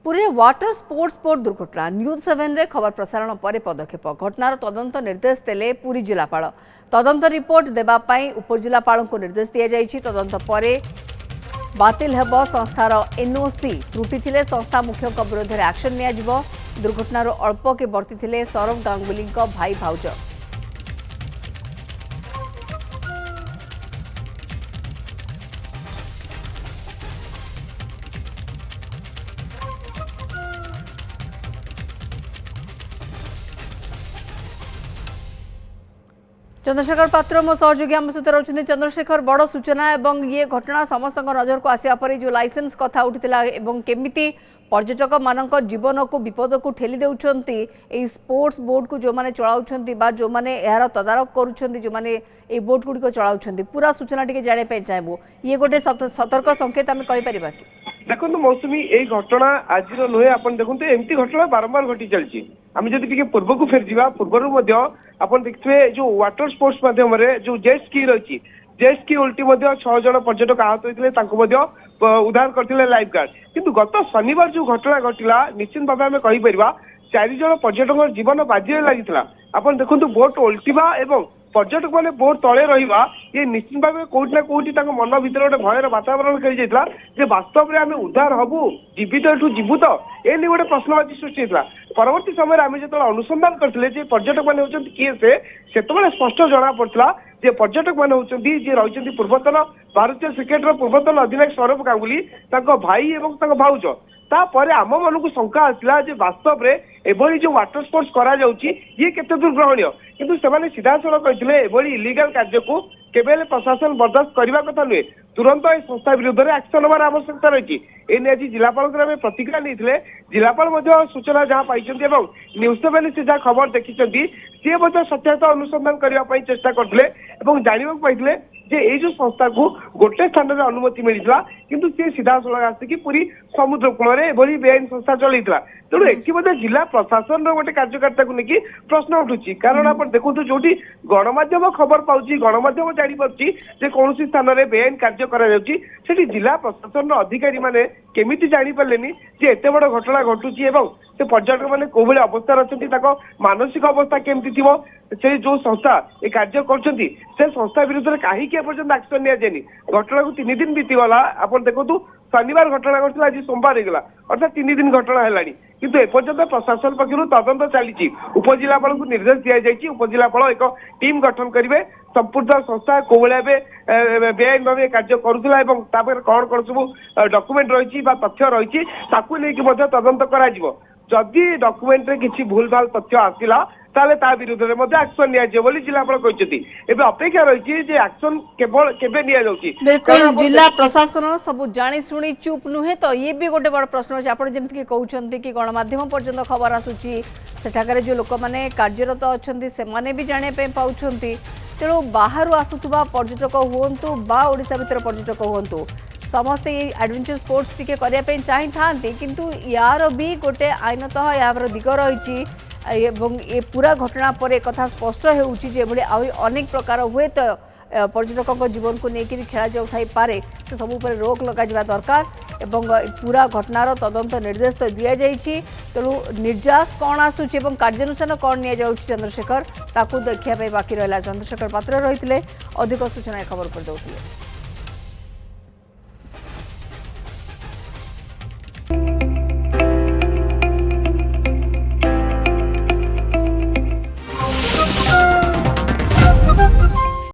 Puri water sports boat दुर्घटना news 7 रे खबर प्रसारण पर पदक्षेप घटनार तदंत निर्देश देले पुरी जिलापाल तदंत रिपोर्ट देवाई उपजिलापाल को निर्देश दि जाइए। तदंत पर बातिल हेब संस्थार एनओसी त्रुटि थिले संस्था मुख्य विरोध में एक्शन निया दुर्घटनार अल्प के वर्ती थिले सौरभ गांगुली भाई भाउज। चंद्रशेखर पात्र मो सहयोगी आम सहित रही। चंद्रशेखर बड़ सूचना एवं ये घटना समस्त नजर को आसिया पर जो लाइसेंस कथा उठिला एवं केमिति पर्यटक मान जीवन को विपद को ठेली देउछंती ए स्पोर्ट्स बोट को जो माने चलाउछंती बा जो माने यार तदारक करूछंती जो माने ए बोट गुडी को चलाउछंती पूरा सूचना टिके जाने पे चाहबो ये गोटे सतर्क संकेत आम कहि परिबा कि देखो मौसुमी ये घटना आज नुहे आप देखो एमती घटना बारंबार घटी चलती आम जब पूर्व को फेर जा पूर्वर आप देखिए जो वाटर स्पोर्ट्स माध्यम जो जेट स्की रही जेट स्की उल्टी 6 जन पर्यटक आहत होते उद्धार करते लाइफ गार्ड किंतु गत शनिवार जो घटना घटला निश्चित भाव आम कहीपर 4 जन पर्यटक जीवन बाजी लगी आप देखो बोट ओल्टा एवं पर्यटक मैंने बोट तले रहा ये निश्चित भाव कौटी ना कौटी मन भर गोटे भयर वातावरण खेली जाता वास्तव में आम उद्धार हबू जीवित एठू जीवु तो ये गोटे प्रश्नवाची सृष्टि होता। परवर्ती समय आम जो अनुसंधान करते पर्यटक मैंने होती किए से स्पष्ट जना पड़ा जे पर्यटक मैंने होती रही पूर्वतन भारतीय क्रिकेटर पूर्वतन अधिनायक सौरभ गांगुली भाई और भाउज तापर आम मन को शंका आसला वास्तव में एभली जो वाटर स्पोर्ट्स करा जाउची ये केते दूर ग्रहणीय किंतु सेमाने सीधा सड़क कहते एभली इलीगल कार्य को केवल प्रशासन बर्दाश्त करने कथा नुहे तुरंत ये संस्था विरुद्ध में एक्शन नबार आवश्यकता रही है। आज जिलापाल आम प्रतिक्रिया नहीं जिलापाल सूचना जहाँ पाई न्यूज 7 से जहाँ खबर देखी सी सत्यता अनुसंधान करने चेष्टा करते जानवा पाई ये जो संस्था को गोटे स्थान में अनुमति मिलता किंतु सी सीधा सड़क आसिकी पूरी समुद्र कूल में बेआईन संस्था चलता तेणु ये जिला प्रशासन गोटे कार्यकर्ता को लेकिन प्रश्न उठुची कारण आप देखो जो गणमाध्यम खबर पाँच गणमाध्यम जापारे कौन स्थान में बेआईन कार्य कर जिला प्रशासन अधिकारी मैंने केमिति जानी पारे एत बड़ घटना घटुची से पर्यटक मैंने कौ भाई अवस्था अच्छा मानसिक अवस्था केमती थी से जो संस्था ये कार्य कर संस्था विरुद्ध में कहीं एपर्तंत एक्शन नि जाए घटना को 3 दिन बीतीगला आप देखो शनिवार घटना घटना आज सोमवार होगा अर्थात 3 दिन घटना है किंतु एपर्तंत प्रशासन पक्षर तदंत चली उपजिलापाल को निर्देश दि जाए उपजिलापाल एक टीम गठन करेंगे संपूर्ण संस्था कौ भाई बेआईन भाव कार्य करुला कौन कौन सब डॉक्यूमेंट रही तथ्य रही तदंत करा जदि डॉक्यूमेंट रे किसी भूल भाल तथ्य आसला ताले ता विरुद्ध में एक्शन नि जिलापाल कहते अपेक्षा रही एक्शन केवल केबे निया जाउची। बिल्कुल जिला प्रशासन सब जानी शुणी चुप नुहे तो ये भी गोटे बड़ प्रश्न अच्छे आप जमीक कहते कि गणमाध्यम पर्यंत खबर आसूची सेठाकर जो लोक मैंने कार्यरत अच्छा से भी जानापी पाँच तेणु बाहर आसुवा पर्यटक हूँ बा ओडिशा भितर पर्यटक हूँ समस्ते ये एडवेंचर स्पोर्ट्स टिके करने चाही था किंतु यार भी गोटे आईनतः यार दिग रही ये पूरा घटना पर एक कथा स्पष्ट होभली अनेक प्रकार हुए तो पर्यटकों जीवन को लेकिन खेला जाऊथाई पारे से सब पर रोक लगा दरकार एवं पूरा घटनार तदंत निर्देश तो दि जाइए तेणु निर्यास कौन आसूची कार्यानुष्ठान कौन नि चंद्रशेखर ताकू देखा बाकी रहा। चंद्रशेखर पात्र रही अधिक सूचना खबर पर दौले।